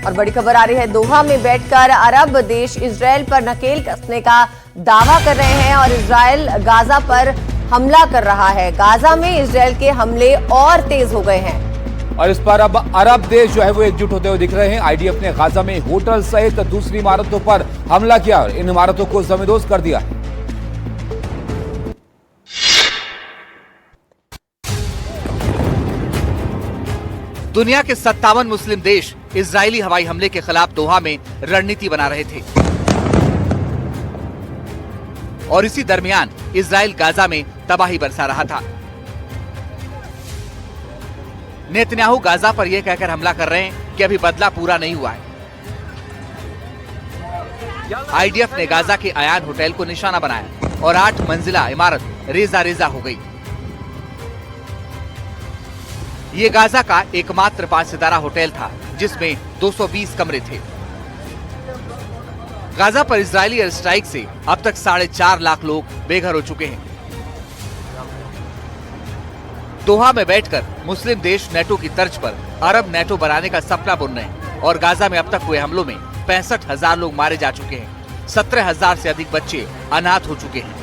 और बड़ी खबर आ रही है, दोहा में बैठकर अरब देश इजरायल पर नकेल कसने का दावा कर रहे हैं और इजरायल गाजा पर हमला कर रहा है। गाजा में इजरायल के हमले और तेज हो गए हैं और इस पर अब अरब देश जो है वो एकजुट होते हुए दिख रहे हैं। आईडीएफ ने गाजा में होटल सहित दूसरी इमारतों पर हमला किया और इन इमारतों को जमींदोज कर दिया। दुनिया के 57 मुस्लिम देश इजरायली हवाई हमले के खिलाफ दोहा में रणनीति बना रहे थे और इसी दरमियान इजरायल गाजा में तबाही बरसा रहा था। नेतन्याहू गाजा पर यह कहकर हमला कर रहे हैं कि अभी बदला पूरा नहीं हुआ है। आईडीएफ ने गाजा के अयान होटल को निशाना बनाया और 8 मंजिला इमारत रेजा रेजा हो गई। ये गाजा का एकमात्र 5 सितारा होटल था जिसमें 220 कमरे थे। गाजा पर इजरायली एयर स्ट्राइक से अब तक 4.5 लाख लोग बेघर हो चुके हैं। दोहा में बैठकर मुस्लिम देश नेटो की तर्ज पर अरब नेटो बनाने का सपना बुन रहे हैं और गाजा में अब तक हुए हमलों में 65,000 लोग मारे जा चुके हैं। 17,000 से अधिक बच्चे अनाथ हो चुके हैं।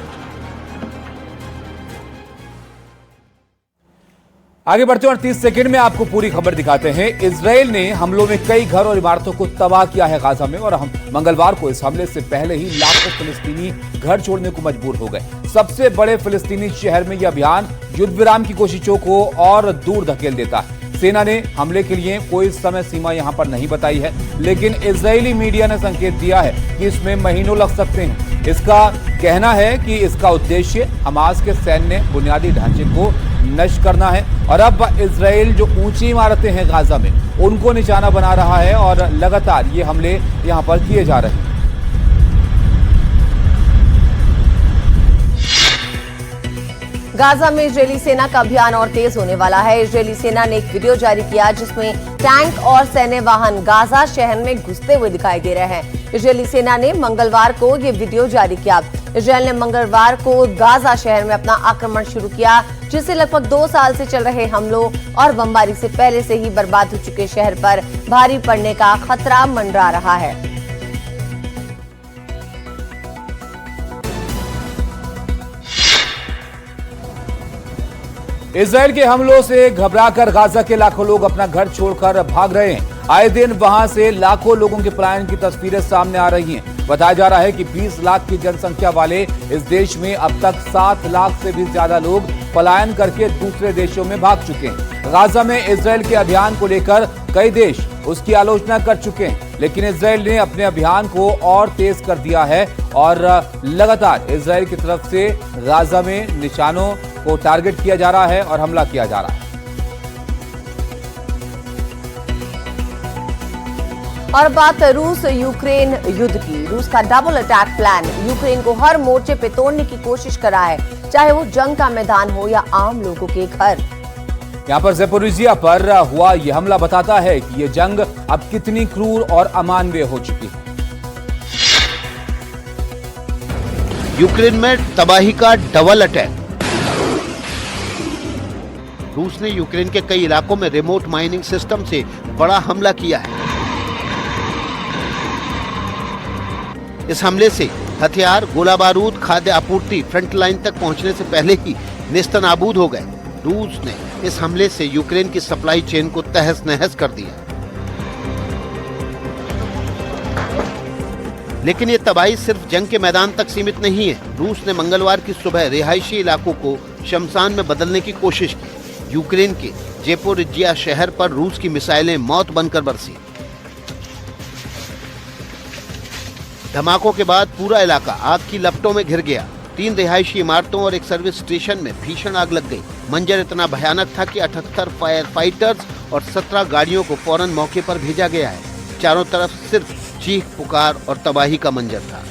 आगे बढ़ते हैं और 30 सेकंड में आपको पूरी खबर दिखाते हैं। इजरायल ने हमलों में कई घर और इमारतों को तबाह किया है गाजा में और हम मंगलवार को इस हमले से पहले ही लाखों फिलिस्तीनी घर छोड़ने को मजबूर हो गए। सबसे बड़े फिलिस्तीनी शहर में यह अभियान युद्ध विराम की कोशिशों को और दूर धकेल देता है। सेना ने हमले के लिए कोई समय सीमा यहां पर नहीं बताई है, लेकिन इजरायली मीडिया ने संकेत दिया है कि इसमें महीनों लग सकते हैं। इसका कहना है कि इसका उद्देश्य हमास के सैन्य बुनियादी ढांचे को नष्ट करना है और अब इजरायल जो ऊंची इमारतें हैं गाजा में उनको निशाना बना रहा है और लगातार ये हमले यहां पर किए जा रहे हैं। गाजा में इजरायली सेना का अभियान और तेज होने वाला है। इजरायली सेना ने एक वीडियो जारी किया जिसमें टैंक और सैन्य वाहन गाजा शहर में घुसते हुए दिखाई दे रहे हैं। इजरायली सेना ने मंगलवार को ये वीडियो जारी किया। इजरायल ने मंगलवार को गाजा शहर में अपना आक्रमण शुरू किया, जिससे लगभग 2 साल से चल रहे हमलों और बमबारी से पहले से ही बर्बाद हो चुके शहर पर भारी पड़ने का खतरा मंडरा रहा है। इजरायल के हमलों से घबराकर गाजा के लाखों लोग अपना घर छोड़कर भाग रहे हैं। आए दिन वहां से लाखों लोगों के पलायन की तस्वीरें सामने आ रही हैं। बताया जा रहा है कि 20 लाख की जनसंख्या वाले इस देश में अब तक 7 लाख से भी ज्यादा लोग पलायन करके दूसरे देशों में भाग चुके हैं। गाजा में इजरायल के अभियान को लेकर कई देश उसकी आलोचना कर चुके हैं, लेकिन इजरायल ने अपने अभियान को और तेज कर दिया है और लगातार इजरायल की तरफ से गाजा में निशानों को टारगेट किया जा रहा है और हमला किया जा रहा है। और बात रूस यूक्रेन युद्ध की। रूस का डबल अटैक प्लान यूक्रेन को हर मोर्चे पे तोड़ने की कोशिश कर रहा है, चाहे वो जंग का मैदान हो या आम लोगों के घर। यहाँ पर ज़पोरिजिया पर हुआ यह हमला बताता है कि यह जंग अब कितनी क्रूर और अमानवीय हो चुकी है। यूक्रेन में तबाही का डबल अटैक। रूस ने यूक्रेन के कई इलाकों में रिमोट माइनिंग सिस्टम से बड़ा हमला किया है। इस हमले से हथियार, गोला बारूद, खाद्य आपूर्ति फ्रंट लाइन तक पहुंचने से पहले ही नेस्तनाबूद हो गए। रूस ने इस हमले से यूक्रेन की सप्लाई चेन को तहस नहस कर दिया। लेकिन ये तबाही सिर्फ जंग के मैदान तक सीमित नहीं है। रूस ने मंगलवार की सुबह रिहायशी इलाकों को शमशान में बदलने की कोशिश की। यूक्रेन के ज़पोरिजिया शहर पर रूस की मिसाइलें मौत बनकर बरसी। धमाकों के बाद पूरा इलाका आग की लपटों में घिर गया। 3 रिहायशी इमारतों और एक सर्विस स्टेशन में भीषण आग लग गई। मंजर इतना भयानक था कि 78 फायर फाइटर्स और 17 गाड़ियों को फौरन मौके पर भेजा गया है। चारों तरफ सिर्फ चीख पुकार और तबाही का मंजर था।